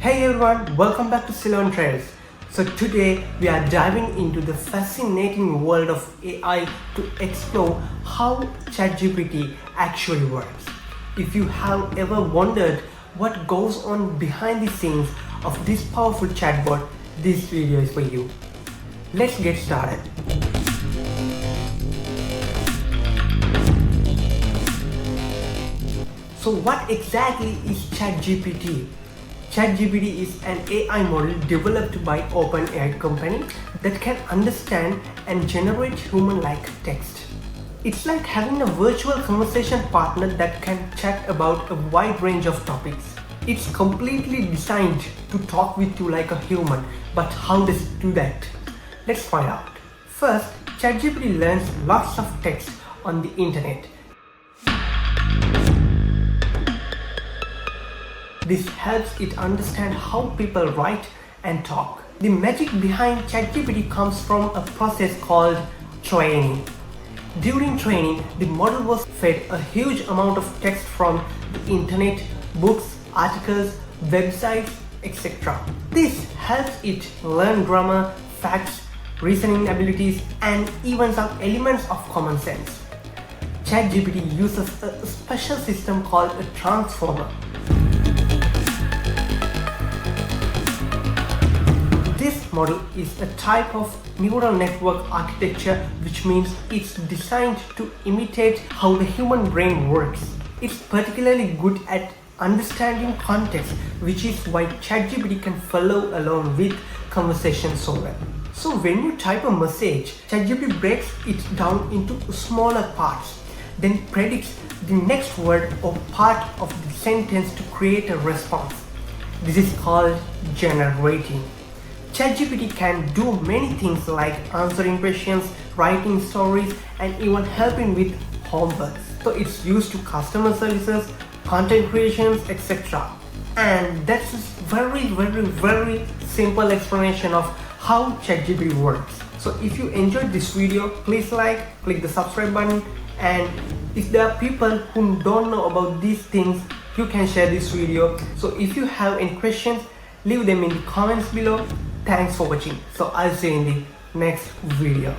Hey everyone, welcome back to Ceylon Trails. So today we are diving into the fascinating world of AI to explore how ChatGPT actually works. If you have ever wondered what goes on behind the scenes of this powerful chatbot, this video is for you. Let's get started. So what exactly is ChatGPT? ChatGPT is an AI model developed by OpenAI company that can understand and generate human-like text. It's like having a virtual conversation partner that can chat about a wide range of topics. It's completely designed to talk with you like a human, but how does it do that? Let's find out. First, ChatGPT learns lots of text on the internet. This helps it understand how people write and talk. The magic behind ChatGPT comes from a process called training. During training, the model was fed a huge amount of text from the internet, books, articles, websites, etc. This helps it learn grammar, facts, reasoning abilities, and even some elements of common sense. ChatGPT uses a special system called a transformer. This model is a type of neural network architecture, which means it's designed to imitate how the human brain works. It's particularly good at understanding context, which is why ChatGPT can follow along with conversations so well. So when you type a message, ChatGPT breaks it down into smaller parts, then predicts the next word or part of the sentence to create a response. This is called generating. ChatGPT can do many things like answering questions, writing stories, and even helping with homework. So it's used to customer services, content creations, etc. And that's a very simple explanation of how ChatGPT works. So if you enjoyed this video, please click the subscribe button, and if there are people who don't know about these things, you can share this video. So if you have any questions, leave them in the comments below. Thanks for watching. So I'll see you in the next video.